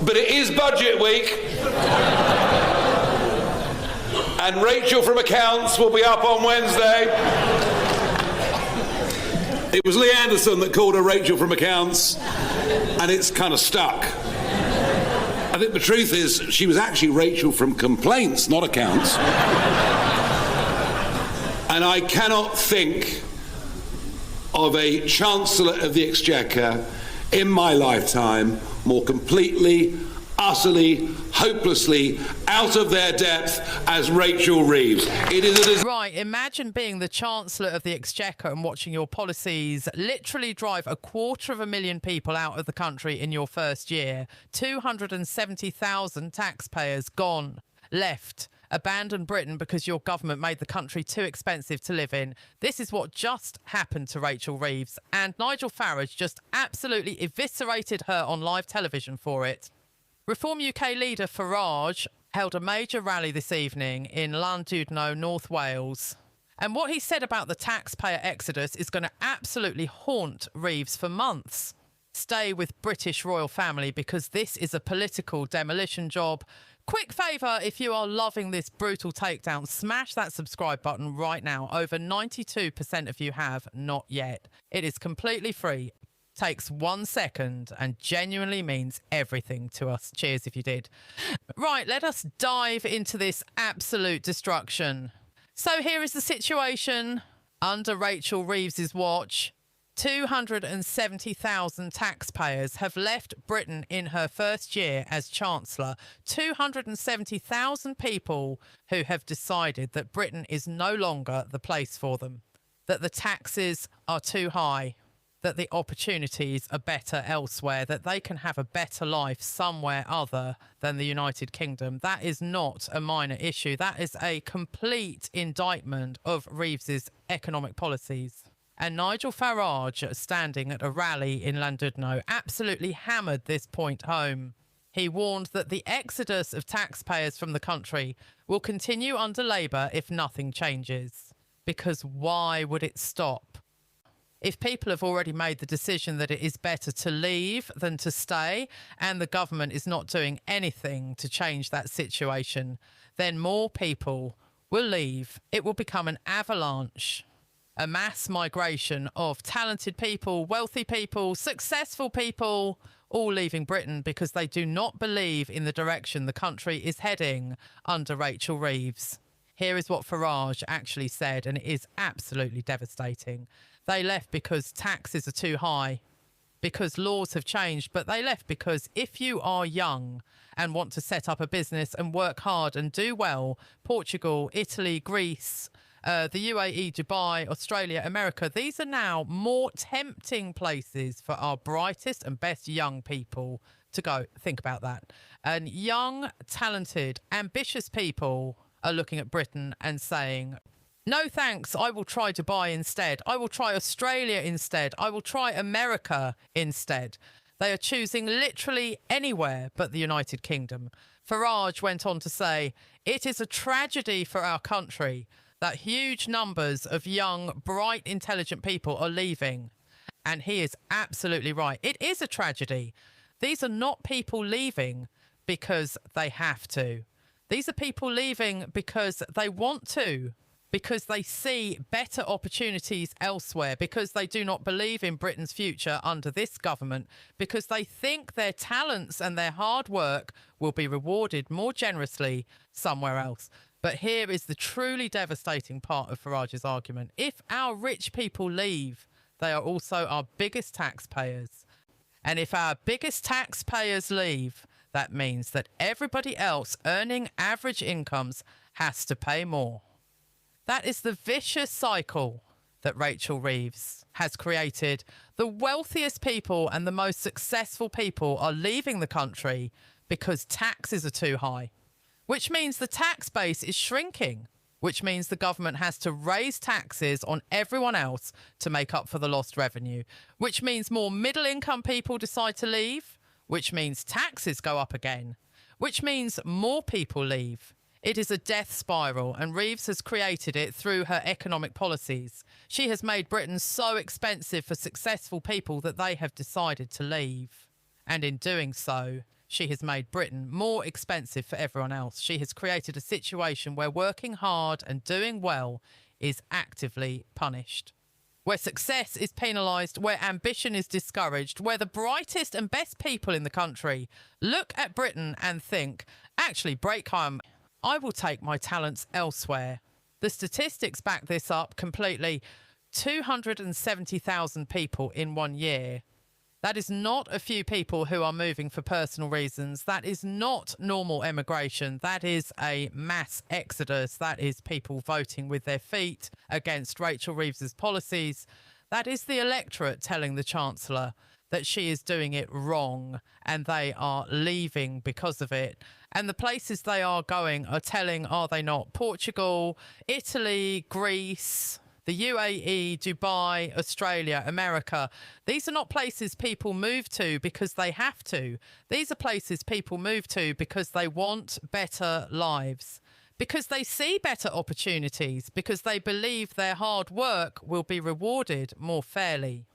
But it is budget week. And Rachel from Accounts will be up on Wednesday. It was Lee Anderson that called her Rachel from Accounts, and it's kind of stuck. I think the truth is she was actually Rachel from Complaints, not Accounts. And I cannot think of a Chancellor of the Exchequer in my lifetime more completely, utterly, hopelessly out of their depth as Rachel Reeves. It is Right, imagine being the Chancellor of the Exchequer and watching your policies literally drive 250,000 people out of the country in your first year. 270,000 taxpayers gone, left, abandoned Britain because your government made the country too expensive to live in. This is what just happened to Rachel Reeves, and Nigel Farage just absolutely eviscerated her on live television for it. Reform UK leader Farage held a major rally this evening in Llandudno, North Wales. And what he said about the taxpayer exodus is going to absolutely haunt Reeves for months. Stay with British royal family because this is a political demolition job. Quick favour, if you are loving this brutal takedown, smash that subscribe button right now. Over 92% of you have not yet. It is completely free. Takes 1 second and genuinely means everything to us. Cheers if you did. Right, let us dive into this absolute destruction. So here is the situation under Rachel Reeves's watch. 270,000 taxpayers have left Britain in her first year as Chancellor. 270,000 people who have decided that Britain is no longer the place for them, that the taxes are too high, that the opportunities are better elsewhere, that they can have a better life somewhere other than the United Kingdom. That is not a minor issue. That is a complete indictment of Reeves's economic policies. And Nigel Farage, standing at a rally in Llandudno, absolutely hammered this point home. He warned that the exodus of taxpayers from the country will continue under Labour if nothing changes. Because why would it stop? If people have already made the decision that it is better to leave than to stay, and the government is not doing anything to change that situation, then more people will leave. It will become an avalanche, a mass migration of talented people, wealthy people, successful people, all leaving Britain because they do not believe in the direction the country is heading under Rachel Reeves. Here is what Farage actually said, and it is absolutely devastating. They left because taxes are too high, because laws have changed, but they left because if you are young and want to set up a business and work hard and do well, Portugal, Italy, Greece, the UAE, Dubai, Australia, America, these are now more tempting places for our brightest and best young people to go. Think about that. And young, talented, ambitious people are looking at Britain and saying, no thanks, I will try Dubai instead. I will try Australia instead. I will try America instead. They are choosing literally anywhere but the United Kingdom. Farage went on to say, it is a tragedy for our country that huge numbers of young, bright, intelligent people are leaving. And he is absolutely right. It is a tragedy. These are not people leaving because they have to. These are people leaving because they want to, because they see better opportunities elsewhere, because they do not believe in Britain's future under this government, because they think their talents and their hard work will be rewarded more generously somewhere else. But here is the truly devastating part of Farage's argument. If our rich people leave, they are also our biggest taxpayers. And if our biggest taxpayers leave, that means that everybody else earning average incomes has to pay more. That is the vicious cycle that Rachel Reeves has created. The wealthiest people and the most successful people are leaving the country because taxes are too high, which means the tax base is shrinking, which means the government has to raise taxes on everyone else to make up for the lost revenue, which means more middle-income people decide to leave, which means taxes go up again, which means more people leave. It is a death spiral, and Reeves has created it through her economic policies. She has made Britain so expensive for successful people that they have decided to leave. And in doing so, She has made Britain more expensive for everyone else. She has created a situation where working hard and doing well is actively punished, where success is penalised, where ambition is discouraged, where the brightest and best people in the country look at Britain and think, actually, Breakham, I will take my talents elsewhere. The statistics back this up completely. 270,000 people in 1 year. That is not a few people who are moving for personal reasons. That is not normal emigration. That is a mass exodus. That is people voting with their feet against Rachel Reeves's policies. That is the electorate telling the Chancellor that she is doing it wrong and they are leaving because of it. And the places they are going are telling, are they not, Portugal, Italy, Greece, the UAE, Dubai, Australia, America. These are not places people move to because they have to. These are places people move to because they want better lives, because they see better opportunities, because they believe their hard work will be rewarded more fairly.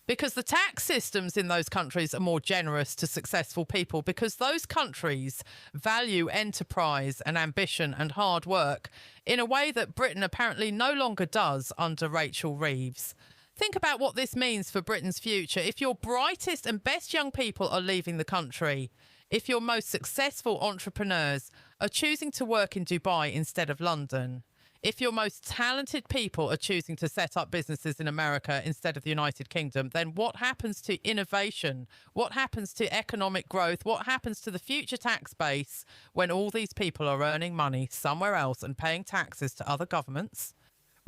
Because the tax systems in those countries are more generous to successful people, because those countries value enterprise and ambition and hard work in a way that Britain apparently no longer does under Rachel Reeves. Think about what this means for Britain's future. If your brightest and best young people are leaving the country, if your most successful entrepreneurs are choosing to work in Dubai instead of London, if your most talented people are choosing to set up businesses in America instead of the United Kingdom, then what happens to innovation? What happens to economic growth? What happens to the future tax base when all these people are earning money somewhere else and paying taxes to other governments?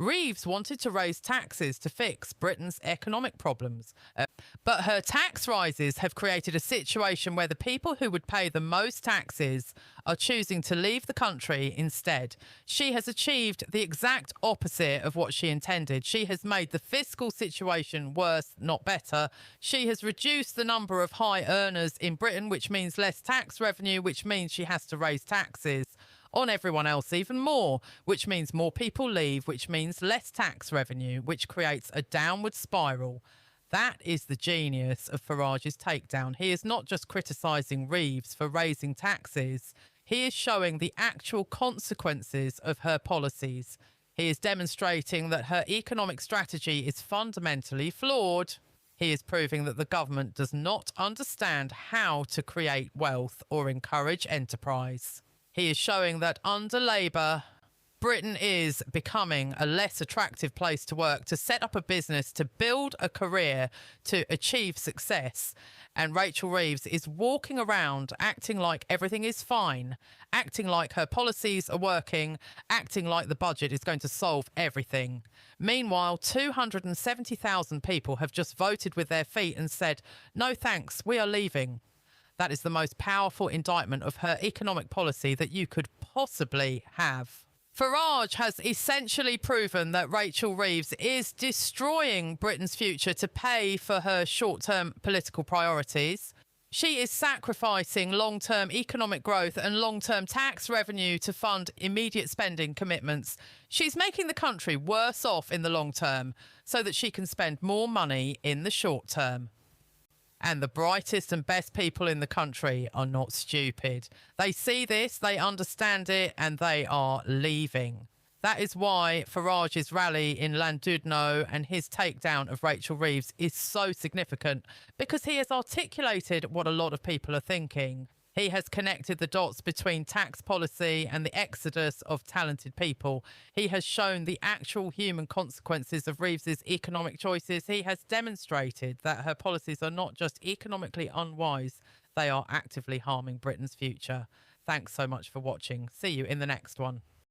Reeves wanted to raise taxes to fix Britain's economic problems, but her tax rises have created a situation where the people who would pay the most taxes are choosing to leave the country instead. She has achieved the exact opposite of what she intended. She has made the fiscal situation worse, not better. She has reduced the number of high earners in Britain, which means less tax revenue, which means she has to raise taxes on everyone else even more, which means more people leave, which means less tax revenue, which creates a downward spiral. That is the genius of Farage's takedown. He is not just criticising Reeves for raising taxes. He is showing the actual consequences of her policies. He is demonstrating that her economic strategy is fundamentally flawed. He is proving that the government does not understand how to create wealth or encourage enterprise. He is showing that under Labour, Britain is becoming a less attractive place to work, to set up a business, to build a career, to achieve success. And Rachel Reeves is walking around acting like everything is fine, acting like her policies are working, acting like the budget is going to solve everything. Meanwhile, 270,000 people have just voted with their feet and said, no thanks, we are leaving. That is the most powerful indictment of her economic policy that you could possibly have. Farage has essentially proven that Rachel Reeves is destroying Britain's future to pay for her short-term political priorities. She is sacrificing long-term economic growth and long-term tax revenue to fund immediate spending commitments. She's making the country worse off in the long term so that she can spend more money in the short term. And the brightest and best people in the country are not stupid. They see this, they understand it, and they are leaving. That is why Farage's rally in Llandudno and his takedown of Rachel Reeves is so significant, because he has articulated what a lot of people are thinking. He has connected the dots between tax policy and the exodus of talented people. He has shown the actual human consequences of Reeves's economic choices. He has demonstrated that her policies are not just economically unwise, they are actively harming Britain's future. Thanks so much for watching. See you in the next one.